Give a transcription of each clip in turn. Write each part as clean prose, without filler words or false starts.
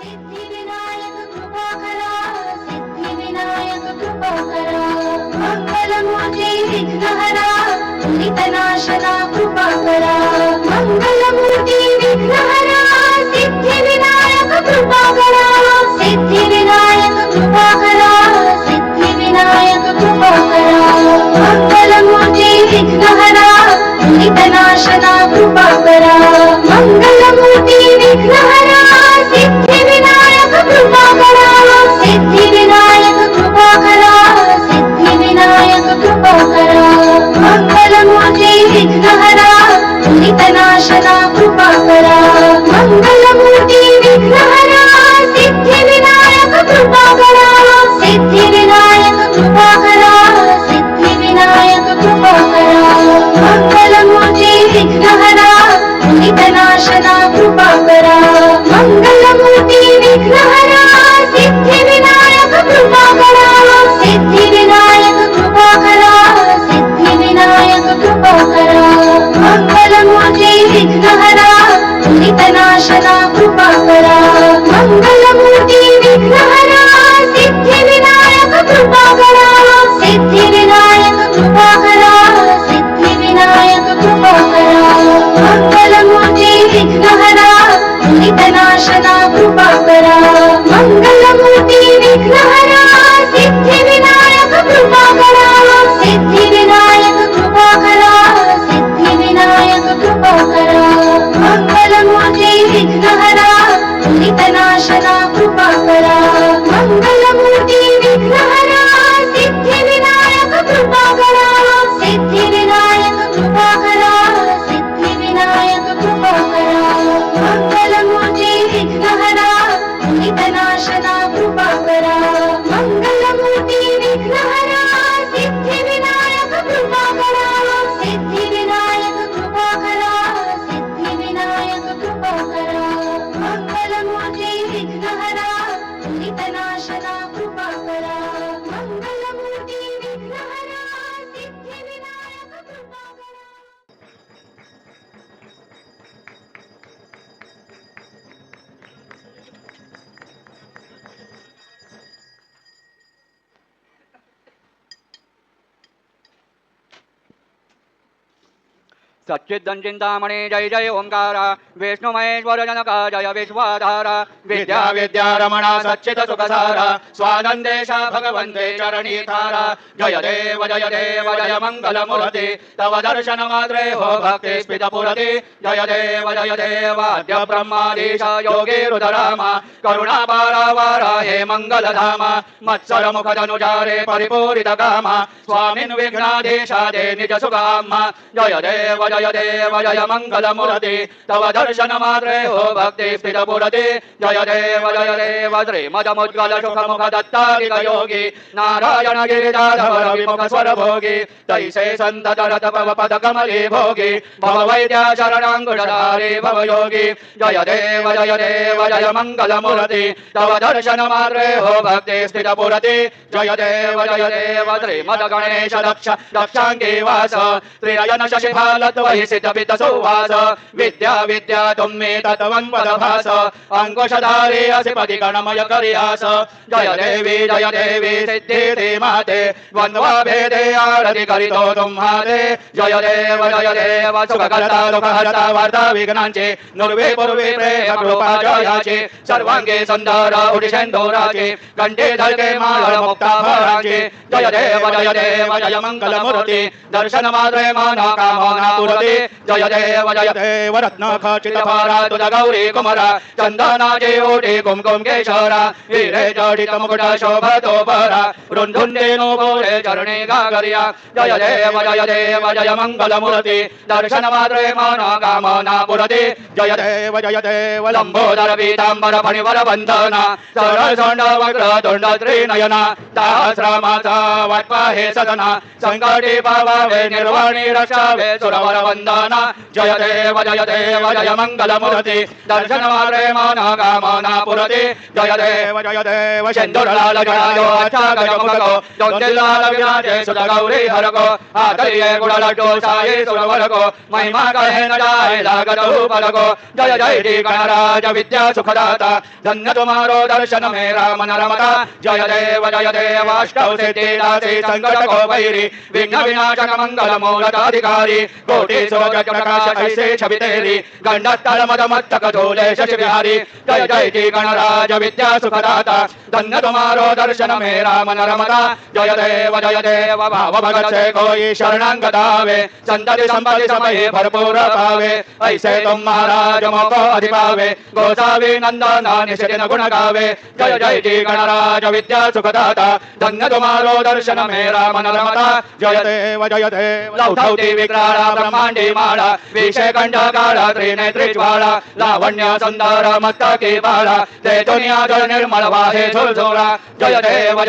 सिद्धिविनायक कृपाकरा सिद्धिविनायक कृपाकरा मंगलमूर्ति विघ्नहरा दुरितनाशना कृपाकरा मंगलमूर्ति विघ्नहरा सिद्धिविनायक कृपाकरा सिद्धिविनायक कृपाकरा सिद्धिविनायक कृपाकरा मंगलमूर्ति विघ्नहरा दुरितनाशना कृपाकरा मंगलमूर्ति विघ्नहरा सिद्धिविनायक कृपाकरा सिद्धिविनायक कृपाकरा सिद्धिविनायक कृपाकरा मंगलमूर्ति विघ्नहरा दुरितनाशना कृपाकरा मंगलमूर्ति विघ्नहरा सिद्धिविनायक कृपाकरा सिद्धिविनायक कृपाकरा सिद्धिविनायक कृपाकरा मंगलमूर्ति विघ्नहरा दुरितनाशना कृपाकरा मंगलमूर्ति विघ्नहरा सिद्धिविनायक कृपाकरा सिद्धिविनायक कृपाकरा सिद्धिविनायक कृपाकरा मंगलमूर्ति विघ्नहरा दुरितनाशना कृपाकरा मंगलमूर्ति विघ्नहरा सिद्धिविनायक कृपाकरा सिद्धिविनायक कृपाकरा सिद्धिविनायक कृपाकरा मंगलमूर्ति विघ्नहरा दुरितनाशना कृपाकरा मंगलमूर्ति विघ्नहरा सिद्धिविनायक कृपाकरा सिद्धिविनायक कृपाकरा सिद्धिविनायक कृपाकरा मंगलमूर्ति विघ्नहरा दुरितनाशना कृपाकरा मंगलमूर्ति विघ्नहरा सिद्धिविनायक कृपाकरा सिद्धिविनायक कृपाकरा सिद्धिविनायक कृपाकरा मंगलमूर्ति विघ्नहरा दुरितनाशना कृपाकरा मंगलमूर्ति विघ्नहरा सिद्धिविनायक कृपाकरा सिद्धिविनायक कृपाकरा सिद्धिविनायक कृपाकरा मंगलमूर्ति विघ्नहरा दुरितनाशना कृपाकरा मंगलमूर्ति विघ्नहरा सिद्धिविनायक कृपाकरा। सच्चिदानंदमणि जय जय ओंकार विष्णु महेश्वर जनक जय विश्वाधार विद्या विद्या रमण सच्चिद सुखसार स्वानंदेश भगवन्ते चरणीधार जय देव जय मंगल मूर्ति तव दर्शन मात्रे हो भक्ति स्मित पुरति जय देव आद्य ब्रह्मादीश योगी रुद्राम करुणा पारावार हे मंगल धाम मत्सर मुख धनुजारे परिपूरित काम स्वामिन् विघ्नाधीशादे निज सुगाम जय देव जय मंगल मूर्ति तव दर्शन मात्रे हो भक्ति स्थित पुरति जय देव श्री मदमुद्गल सुख मुख दत्तादिक योगी नारायण गिरिजाधर विमुख स्वर भोगी तैसे संतत रत भव पद कमली भोगी भव वैद्य शरणांगुरधारी भव योगी जय देव जय मंगल मूर्ति तव दर्शन मात्रे हो भक्ति स्थित पुरति जय देव श्री मद गणेश दक्षांगी वास त्रिनयन शशिफालत वही सिद्धपित सुवास विद्या विद्या तुम्मे तत्वं पदभास अंकुशधारी असिपति गणमय करियास जय देवी सिद्धि माते द्वंद्वा भेदे आरति करितो तुम्हारे जय देव सुखकर्ता दुःखहर्ता वार्ता विघ्नांचे नुर्वे पूर्वे प्रेम कृपा जयाचे सर्वांगे सुंदर उडिशेंदोराचे कंठे धरके माळ मुक्ता भराचे जय देव जय मंगल मूर्ति दर्शन मात्रे माना कामना पुरति जय देव रत्नाखचित भारा तुझ गौरी कुमरा चंदनाचे ओटे कुमकुम केशरा हिरे जडित मुकुट शोभतो परा रुंधुंडेनो गोरे चरणे गागरिया जय देव जय मंगल मूर्ति दर्शन मात्रे माना कामना पुरति जय देव लंबोदर पीतांबर फणिवर बंधना सरळ सोंड वक्र तुंड त्रिनयना दासरामाचा वाटपा हे सदना संकटी पावावे निर्वाणी रक्षावे सुरवर वंदना जय देव जय मंगलमूर्ति दर्शनमात्रे मनोकामना पुरति जय देव सिंदूरलाल जनायो अच्चागजमुखको दौंदिल्लाल विराजे सुत गौरी हरको आतरिये गुणलड्डू साई सुरवरको महिमा कहे न जाए लागत रूपरको जय जय श्री गणराज विद्या सुखदाता धन्य तुम्हारो दर्शन मेरा मन रमता जय देव अष्टौ सिद्धिदासी संकट को भैरी विघ्न विनाशक मंगल मूलताधिकारी कोटि सूरज प्रकाश ऐसे छवि तेरी गंडस्थल मद मस्तक झूले शशि बिहारी जय जय श्री गणराज विद्या सुखदाता धन्य तुम्हारो दर्शन मेरा मन रमता जय देव भाव भगत से कोई शरणांगत आवे संतति संपत्ति समय भरपूर पावे ऐसे तुम महाराज मोको अधिपावे गोसावी नंदन निशिदिन गुण गावे जय जय श्री गणराज विद्या सुखदाता धन्य तुम्हारो दर्शन मेरा मन रमता जय देव लौठौती विक्राळा ब्रह्मांडी माळा विषय कंठ काळा त्रिनेत्री ज्वाळा लावण्य सुंदर मस्तकी बाळा तेजोनिया जल निर्मळ वाहे झुळझुळा जय देव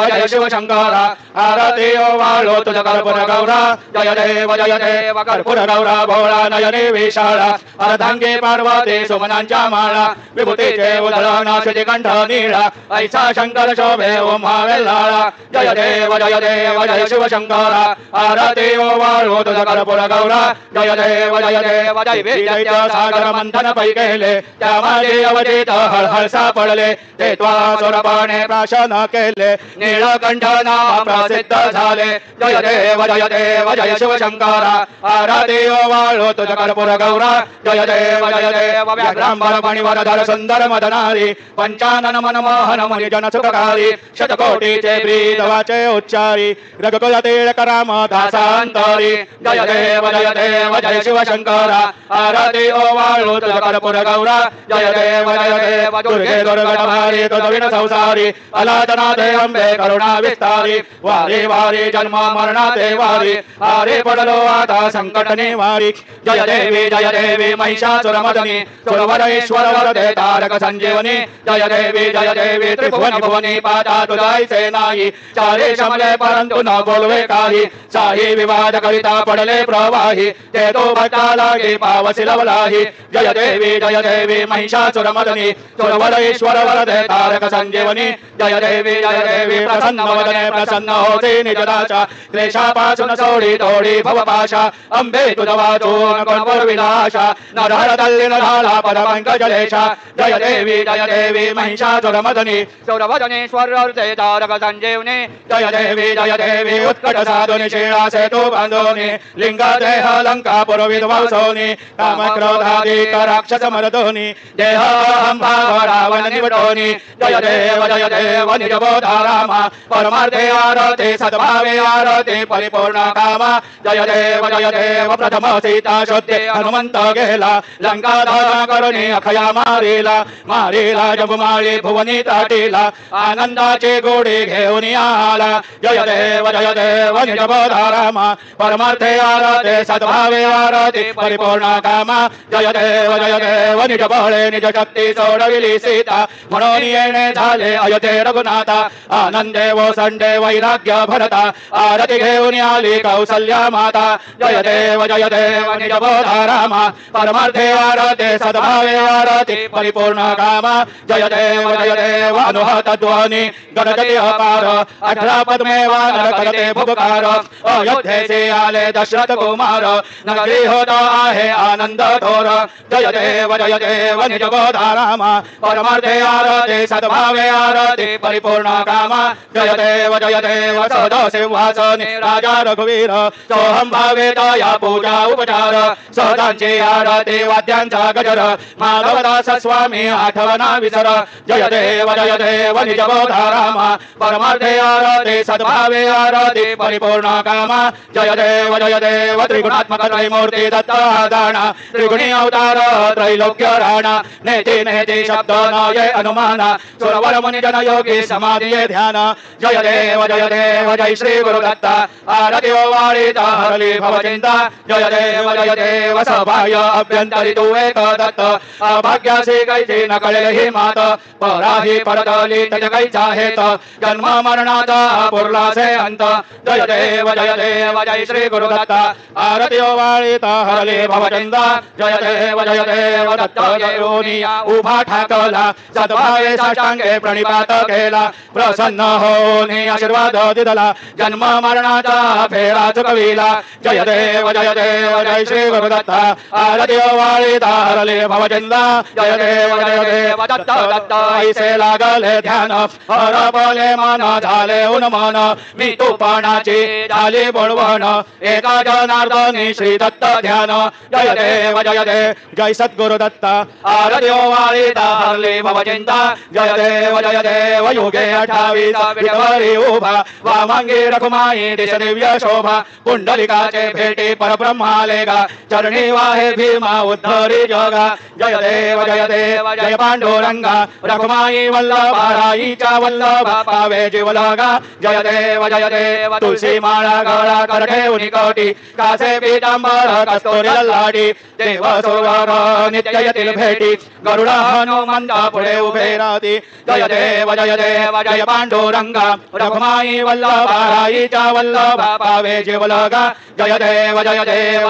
जय शिव शंकरा आरती ओ वाळो तुझ कर्पूर गौरा जय देव कर्पूर गौरा भोळा नयने विशाळा अर्धांगी पार्वती सुमनांच्या माळा विभूतीचे उधळण कंठ नीळा ऐसा शंकर शोभे उमा वेल्हाळा जय देव जय शिव शंकरा आरती ओ वाळो तुझ कर्पूर गौरा जय देव जय विद्या सागर मंथन पै केले त्यामध्ये अवधीत हळहळ सापडले ते त्वासुरपणे प्राशन केले नीळकंठ नाम प्रसिद्ध झाले जय देव जय शिव शंकरा आरती ओ वाळो तुझ कर्पूर गौरा जय देव व्याघ्रांबर मणिवरधर सुंदर मदनारी पंचानन मनमोहन मुनि जन सुखकारी शतकोटीचे ब्रीद वाचे उच्चारी रघुकुल तिलक राम दासांतरी जय देव जय शिव शंकरा आरती ओ वाळो तुझ कर्पूर गौरा जय देव दुर्गे दुर्गट भारी तुझ विन संसारी अलादना दे अंबे करुणा विस्तारी वारी वारी जन्म मरणा दे वारी आरे पडलो आता संकट निवारी जय देवी महिषासुरमर्दिनी सुरवरेश्वर वरदे तारक संजीवनी जय देवी त्रिभुवन भुवनी पाता तुझाईचे नाही चारे शमले परंतु न बोलवे काही साही विवाद करिता पडले प्रवाही ते तो भटा लागे पावसी लवलाही जय देवी महिषासुरमर्दिनी सुरवरेश्वर वरदे तारक संजीवनी जय देवी प्रसन्न वदने प्रसन्न होते निजदाचा क्लेशापासून सोडी तोडी भवपाशा अंबे तुझ वाचून कोणपूर विनाशा नरहरदल्ली नराला पदपंकजलेशा जय देवी महिषासुरमर्दिनी सौरवदनेश्वर तारक संजीवनी जय देवी उत्कट साधुनी शिळा सेतु बांधोनी लिंग देह लंका पुरविध्वंसोनी काम क्रोधादी राक्षस मर्दोनी देह भाव रावण निवडोनी जय देव निज बोधा रामा परमार्थे आरते सद्भावे आरते परिपूर्ण कामा जय देव प्रथम सीता शोधे हनुमंत गेला लंका धारा करुणी अखया मारीला जगमाळी भुवनी ताटीला आनंदाचे गोडे घेऊन आला जय देव निज बोधा रामा परमार्थे आरते सद्भावे आरते परिपूर्ण कामा जय देव निज बळे निज शक्ती सोडविली सीता म्हणून येणे झाले अयोध्ये रघुनाथा आनंदे वो संडे वैराग्य भरता आरती घेऊन आली कौसल्या माता जय देव निज बोधा रामा परमार्थे आरते सद्भावे आरते परिपूर्ण कामा जय देव अनुहत ध्वनी गणपती अपार 18 पद्मे वानर करते भुभकार अयोध्येचे आले दशरथ कुमार नगरी होता आहे आनंद थोर जय देव निज बोधा रामा परमार्थे आरते सद्भावे आरते परिपूर्ण कामा जय देव सदा सिंहासने राजा रघुवीर सोहम भावे या पूजा उपचार सदांचे आरते वाद्यांचा गजर माधवदास स्वामी आठवना विसर जय देव निज बोधा रामा परमार्थे आरते सद्भावे आरते परिपूर्ण कामा जय देव त्रिगुणात्मक त्रैमूर्ती दत्तादाना त्रिगुणी अवतार त्रैलोक्य राणा नेते शब्द नये अनुमाना सुरवर मुनि जन योगी समाधि ध्यान जय देव जय श्री गुरुदत्ता आरती ओ वाळीता हरली भवचिंता जय देव सभाय अभ्यंतरी तू एक दत्त अभाग्यासी कैची न कळेल ही मात पराही परतली तज कैचा हेत जन्म मरणाचा पुरला से अंत जय देव जय श्री गुरुदत्ता आरती ओवाळीता हरले भवचंदा जय देव दत्त योनिया उभा ठाकला सद्भावे साष्टांगे प्रणिपात केला प्रसन्न होऊन आशीर्वाद दिला जन्म मरणाचा फेरा चुकविला जय देव जय श्री गुरुदत्त आरती ओवाळीता हरले भवचंदा जय देव दत्त दत्त ऐसे लागले ध्यान हरपले मन झाले उन्मन मी तुपाणाची झाली बोलवण एका जनार्दनी श्री दत्त ध्यान जय देव जय सद्गुरु दत्त आरती ओवाळीता हरले भवचिंता जय देव योगे 28 विठ्ठली उभा वामांगी रखुमाई दिश दिव्य शोभा पुंडलिकाचे भेटी परब्रह्माले गा चरणी वाहे भीमा उद्धरी जगा जय देव जय पांडुरंगा रखुमाई वल्लभाराईच्या वल्लभा पावे जीवलगा जय देव तुळशी माळा गळा कर ठेवून कोटी कासे पीतांबर कस्तुरी लाडी देव सुरग नित्य येतील भेटी गरुडा हनुमंता पुढे उभे राहती जय देव जय पांडुरंगा रखुमाई वल्लभाराईच्या वल्लभा पावे जीवलगा जय देव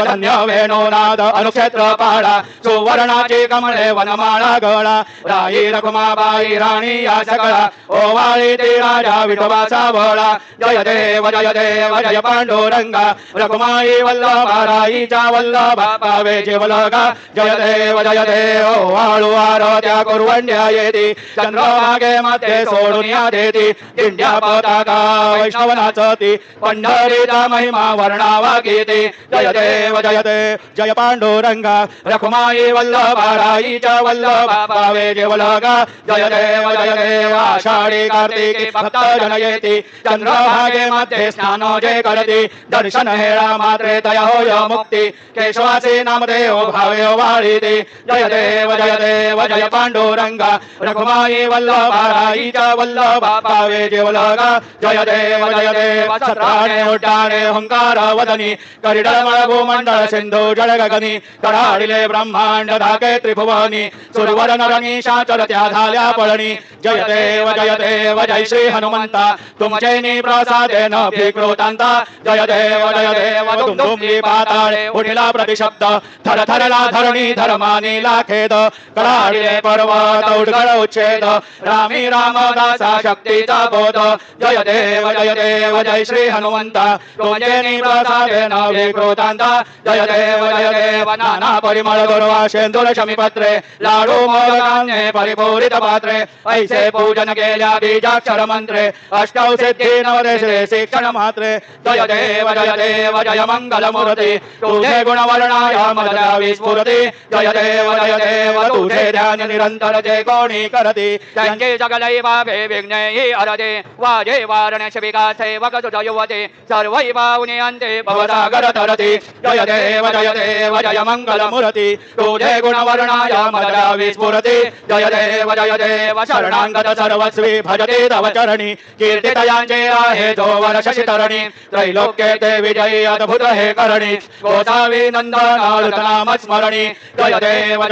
धन्य वेणुनाद अनुक्षेत्र पाडा सुवर्णाची कमळे वनमाळा गळा राई रखुमाबाई राणी या सगळा ओवाळी ते राजा विठोबाचा बळा जय देव जय पांडुरंगा रखुमाई वल्लभाराईच्या वल्लभा पावे जीवलगा जय देव वाळू आरत्या कुरवंड्या येती चंद्रभागे मध्ये सोडून या देती दिंड्या पताका वैष्णव नाचती पंढरीचा महिमा वर्णावा गीती जय देव जय पांडुरंगा रखुमाई वल्लभाराईच्या वल्लभा पावे जीवलगा जय देव आषाढी कार्तिकी भक्त जन येती चंद्रभागे मध्ये स्नान जे करती दर्शन हेळा मात्रे तया होय मुक्ती केशवाचे नामदेव भावे वाळीती जय देव जय पांडुरंगा रखुमाई वल्लभाराईच्या वल्लभा पावे जीवलगा जय देव सत्राणे उड्डाणे हुंकार वदनी करिडळमळ भूमंडळ सिंधू जळ गगनी कडाडिले ब्रह्मांड धाके त्रिभुवनी सुरवर नरनी शाचरत्या झाल्या पळणी जय देव जय श्री हनुमंता तुमचे प्रसादेन भिकृतांता जय देव दुमदुमली पाताळे उठिला प्रतिशब्द थरथरला धरणी धर्मानी लाखेद कडाडिले पर्वत उडगळ उच्छेद रामी रामदासा शक्तीचा बोध जय देव जय श्री हनुमंता तुमचे प्रसादेन भिकृतांता जय देव नाना परिमळ दुर्वा शेंदूर शमीपत्रे लाडू मोदकाने परिपूरित पात्रे ऐसे पूजन केल्या बीजाक्षर मंत्रे अष्टौ सिद्धी नवदेशे शिक्षण मात्रे जय देव जय मंगल मूर्ती तुझे गुणवर्णाय मदरा विस्फुरती जय देव तुझे ध्यान निरंतर जे कोणी करती त्यांचे जगलै बाबे विघ्ने हरते वाजे वारणेश विकासे वकसुत युवते सर्वै पावने अंते भवसागर तरती जय देव जय मंगल मूर्ती तुझे गुणवर्णाय मदरा विस्फुरती जय देव शरणांगत सर्वस्वी भजते तव चरणी कीर्तितयांचे आहे जो वर्ष शितरणी त्रैलोक्ये ते विजयी अद्भुत हे करणी गोसावी नंदन नाम स्मरणी जय देव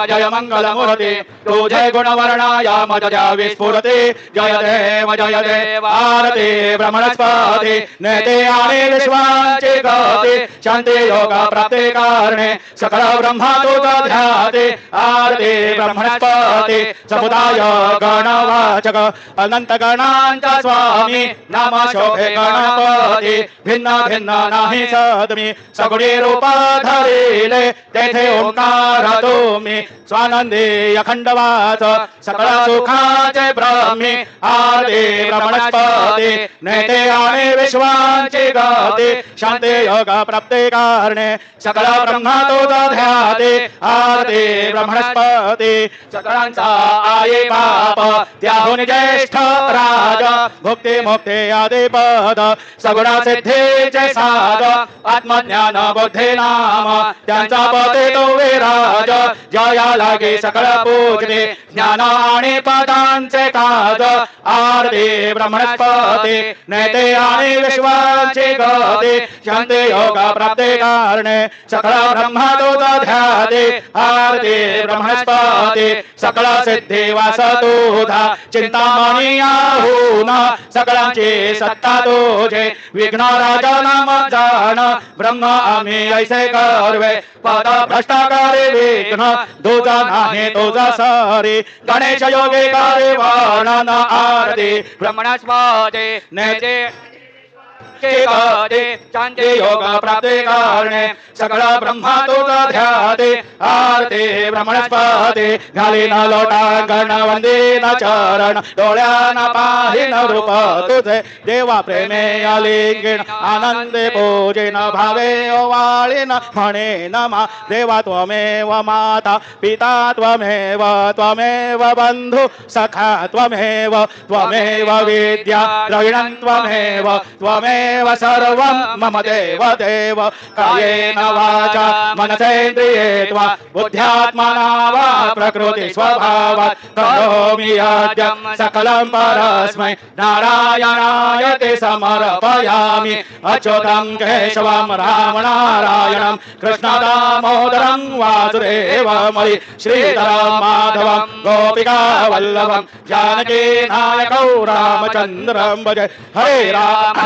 जय मंगल मूर्ती तुझे गुणवर्णाय मदरा विस्फुरती जय देव आरती ब्रह्मणस्पती नेते आणि विश्वाची गती शांती योग प्राप्ती कारणे सकळ ब्रह्मा तुझ ध्याते आरती ब्रह्मणस्पती समुदाय गणवाचक अनंत गणांचा स्वामी नाम शोभे गणपती भिन्न भिन्न नाही सदमी सगुणी रूप धरिले तेथे ओंकार तुम्ही स्वानंदी अखंडवास सकळ सुखाचे ब्रह्मी आरती ब्रह्मणस्पती नेते आणि विश्वाची गती शांती योग प्राप्ती कारणे सकळ ब्रह्मा तुझ ध्याते आरती ब्रह्मणस्पती सकळांचा आई बाप त्याहून ज्येष्ठ राज भुक्ती मुक्ती आदी पद सगुणा सिद्धीचे साध आत्मज्ञान बुद्धी नाम त्यांचा पते तो विराज जया लागे सकळ पूजने ज्ञान आणि पदांचे काज आरती ब्रह्मणस्पती नेते आणि विश्वाची गती शांती योग प्राप्ती कारणे सकळ ब्रह्मा तुझ ध्याते आरती ब्रह्मणस्पती सकळ सिद्धी वास तुझा चिंतामणी आहून सकळांची सत्ता तुझे विघ्न राजा नाम जाण ब्रह्म आम्ही ऐसे कर्वे पद भ्रष्टाकारी विघ्न दूजा नाही तुझा सारी गणेश योगी कार्य वर्णन आरती ब्रह्मणस्पते नेजे शांति योग प्राप्ति कारणे सकल ब्रह्मा तुझा ध्याते आरती ब्रह्मणस्पते घाली न लोटा गण वंदी न चरण डोळ्या न पाहि न रूप तुझे देवा प्रेमे अलिंगण आनंदे पूजे न भावे ओवाळी न म्हणे नमा देवा त्वमेव माता पिता त्वमेव त्वमेव बंधु सखा त्वमेव त्वमेव विद्या द्रविणं त्वमेव त्वमेव सर्वं मम देव देव कायेन वाचा मनसेन्द्रिये वा बुद्ध्यात्मना वा प्रकृति स्वभावात् करोमि यज्ञं सकलं परस्मै नारायणाय ते समर्पयामि अच्युतं केशवं रामनारायणं कृष्णदामोदरं वासुदेवमयि श्रीधरं माधवं गोपिकावल्लभं जानकीनायकौ रामचन्द्रं भजे हरे राम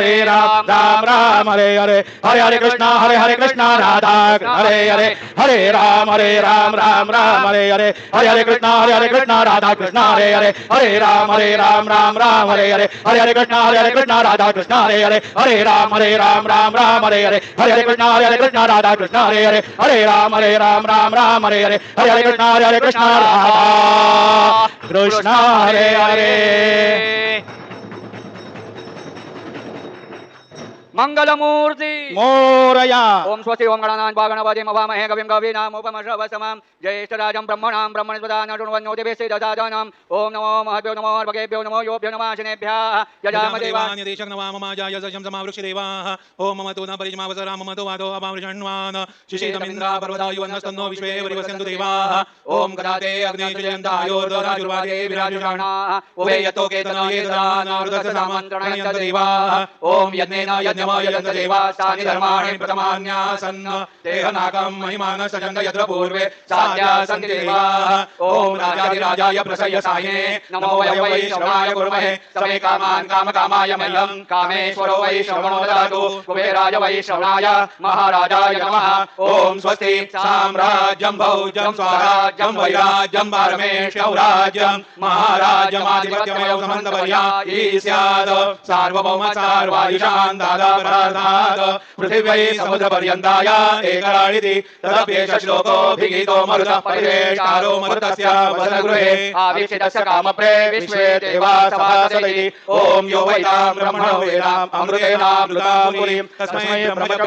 राम राम हरे हरे हरे हरे कृष्णा राधा हरे हरे हरे राम राम राम हरे हरे हरे हरे कृष्णा राधा कृष्ण हरे हरे राम राम राम हरे हरे हरे हरे कृष्णा राधा कृष्ण हरे हरे राम राम हरे हरे हरे हरे कृष्णा राधा कृष्ण हरे राम राम हरे हरे हरे हरे कृष्णा राधा कृष्ण हरे हरे मंगलमूर्ति मोरया ओम स्वस्ति ओम गणानां गणपतिं हवामहे कविं कवीनामुपमश्रवसमं ज्येष्ठराजं ब्रह्मणां ब्रह्मणस्पदानां शृण्वन्नोतिभिः ददातानां ओम नमो महद्भ्यो नमो भगेभ्यो नमो योभ्यो नमः शनेभ्यः यजामदेवान् देशं नमाममाजाय सशं समावृक्षदेवाः ओम मम तु न परिजमावसरा मम तु वादो अपावृषण्वान् शिशितमिन्द्रा पर्वतायुवन्नस्तन्नो विश्वे वरिवसन्तु देवाः ओम गदाते अग्निजुजन्तायोर्दराजुर्वादे विराजुषाणाः उभे यतो केतनो ये ददानारुदस्य सामन्त्रणयन्त देवाः ओम यज्ञेन यज्ञमयन्त देवास्तानि धर्माणि प्रथमान्यासन् तेहनाकं महिमानः सजन्त यत्र पूर्वे साध्या सन्ति देवाः ओम राजाधिराजाय प्रसय्यसाये नमो वै श्रवणाय कुर्महे समे कामान् कामकामाय मह्यं कामेश्वरो वै श्रवणो ददातु कुबेराय वै श्रवणाय महाराजाय नमः ओम स्वस्ति साम्राज्यं भौज्यं स्वराज्यं वैराज्यं पारमेष्यं राज्यं महाराज्यमाधिपत्यमयो समन्तपर्या ईस्यात् सार्वभौम सार्वायुषान् दादापरार्धात् पृथिव्यै समुद्रपर्यन्ताय एकराणिति तदप्येष श्लोकोऽभिगीतो मरुतः परिवेष्टारो मरुतस्य वसनगृहे आवीक्षितस्य कामप्रे विश्वे देवा सभासदिति ओम यो वै तां ब्रह्मणो वेदाम् अमृतेनामृतां पुरीं तस्मै ब्रह्मच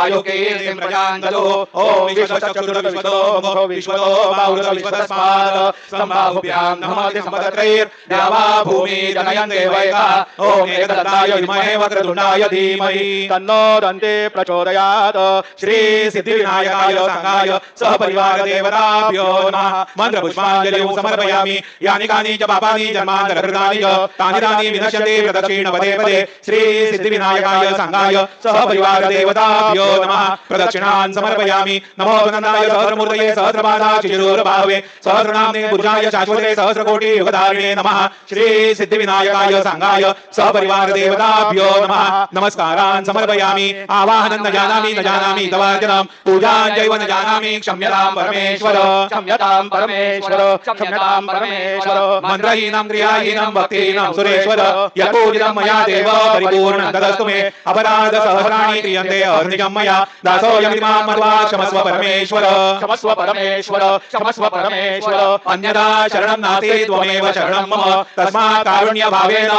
आयुकीर्तिं प्रजां ददुः ओम विश्वश्चक्षुर्विश्वतो मुखो विश्वतो बाहुरः विश्वतस्मात् सम्बाहुभ्यां नमः सम्पदत्रैर्द्यावा भूमि जनयन् देवैकः ओम एकदन्ताय विद्महे वक्रतुण्डाय धीमहि तन्नो दन्ते प्रचोदयात् श्री सिद्धिविनायकाय संगाय सहपरिवार देवताभ्यो नमः मन्त्रपुष्पाञ्जलिं समर्पयामि यानि कानि च पापानि जन्मान्तरकृतानि च तानि विनश्यन्ति प्रदक्षिण पदे पदे श्री सिद्धिविनायकाय संगाय सहपरिवार देवताभ्यो नमः प्रदक्षिणान् समर्पयामि नमो गन्धाय सहस्रमूर्तये सहस्रपादाक्षिशिरोर्बाहवे सहस्रनाम्ने पुरुषाय शाश्वते सहस्रकोटि युगधारिणे नमः श्री सिद्धिविनायकाय संगाय सहपरिवार देवताभ्यो नमः नमस्कारान् समर्पयामि आवाहनं न जानामि तवार्चनं पूजां चैव न जानामि क्षम्यतां परमेश्वर क्षम्यतां परमेश्वर क्षम्यतां परमेश्वर मन्त्रहीनं क्रियाहीनं भक्तिहीनं सुरेश्वर यत्पूजितं मया देव परिपूर्णं तदस्तु मे अपराध सहस्राणि क्रियन्ते अहर्निशं मया दासोऽयमिति मां मत्वा क्षमस्व परमेश्वर क्षमस्व परमेश्वर क्षमस्व परमेश्वर अन्यथा शरणं नास्ति त्वमेव शरणं मम तस्मात् कारुण्यभावेन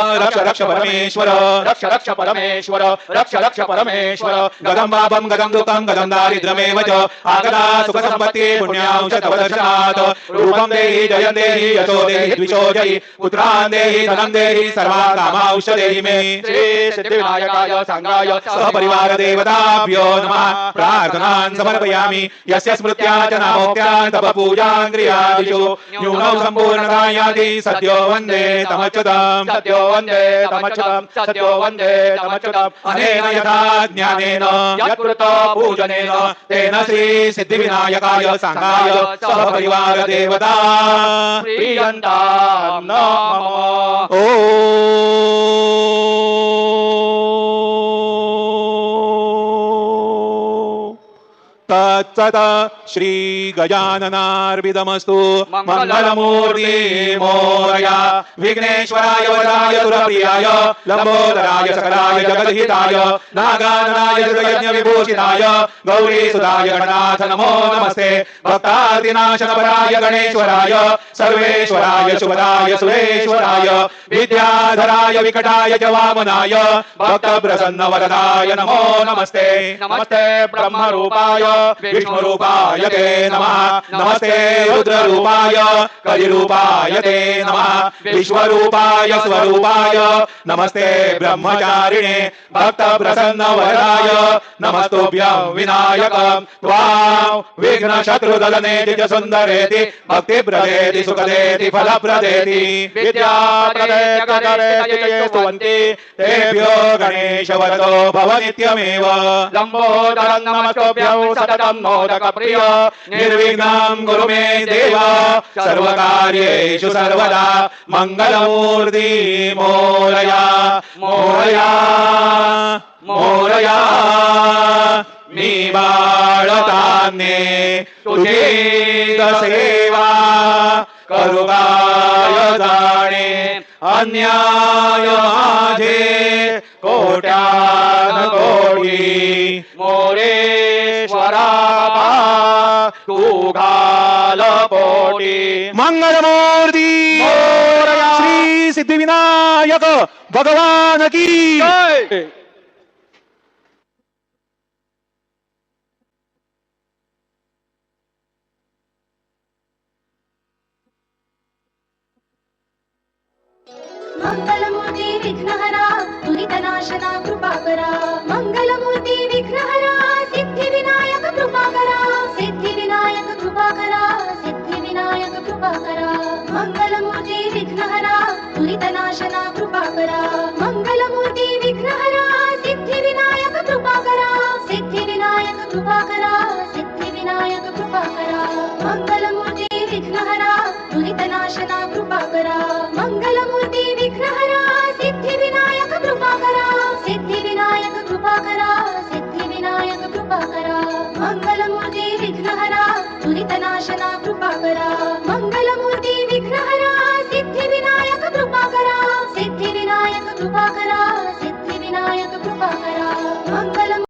रक्ष परमेश्वर रक्ष परमेश्वर रक्ष परमेश्वर गदं पापं गदं दुःखं गदं दारिद्र्यमेव च आगता सुखसम्पत्ति पुण्यांश तव दर्शनात् रूपं देहि जयं देहि यशो देहि द्विषो जयि पुत्रान् देहि धनं देहि सर्वान् कामांश देहि मे श्री सिद्धिविनायकाय संगाय सहपरिवार देवताभ्यो नमः प्रार्थनान् समर्पयामि यस्य स्मृत्या च नामोक्त्या तप पूजां क्रियादिषु न्यूनौ सम्पूर्णतायाति सद्यो वन्दे तमच्युतं सद्यो वन्दे तमच्युतं सद्यो वन्दे तमच्युतं अनेन यथा ज्ञानेन यत्कृतो पूजनेन तेन श्री सिद्धिविनायकाय संगाय सहपरिवार देवता प्रीयन्तां नमः ओम तत्सत श्री गजाननार्पितमस्तु मंगलमूर्ति मोरया विघ्नेश्वराय वराय सुरप्रियाय लंबोदराय सकलाय जगद्हिताय नागाननाय दुर्गयज्ञ विभूषिताय गौरीसुताय गणनाथ नमो नमस्ते भक्तादिनाशनपराय गणेश्वराय सर्वेश्वराय शुभदाय सुरेश्वराय विद्याधराय विकटाय च वामनाय भक्तप्रसन्न वरदाय नमो नमस्ते नमस्ते ब्रह्मरूपाय विष्णुरूपाय ते नमः नमस्ते रुद्ररूपाय कलिरूपाय ते नमः विश्वरूपाय स्वरूपाय नमस्ते ब्रह्मचारिणे भक्तप्रसन्न वरदाय नमस्तुभ्यं विनायक त्वां विघ्नशत्रुदलने सुन्दरेति भक्तिप्रदेति सुखदेति फलप्रदेति विद्याप्रदेति स्तुवन्ति तेभ्यो गणेश वरदो भव नित्यमेव लम्बोदरं नमस्तुभ्यं सततं मोदकप्रिय निर्विघ्नं कुरु मे देव सर्वकार्येषु सर्वदा मङ्गलमूर्ति मोरया मोरया मोरया निवाळताने तुझी सेवा करुगाय जाणे अन्याय माझे कोट्यान कोटी मोरेश्वरा तू घाल पोटी मंगलमूर्ती श्री सिद्धिविनायक भगवान की जय। मंगलमूर्ती विघ्नहरा दुरितनाशना कृपाकरा मंगलमूर्ती विघ्नहरा सिद्धिविनायक कृपाकरा सिद्धिविनायक कृपाकरा सिद्धिविनायक कृपाकरा मंगलमूर्ती विघ्नहरा दुरितनाशना कृपाकरा मंगलमूर्ती विघ्नहरा सिद्धिविनायक कृपाकरा सिद्धिविनायक कृपाकरा सिद्धिविनायक कृपाकरा मंगलमूर्ती विघ्नहरा दुरितनाशना कृपाकरा मंगलमूर्ती विघ्नहरा सिद्धिविनायक कृपाकरा सिद्धिविनायक कृपाकरा सिद्धिविनायक कृपाकरा मंगलमूर्ती विघ्नहरा दुरितनाशना कृपाकरा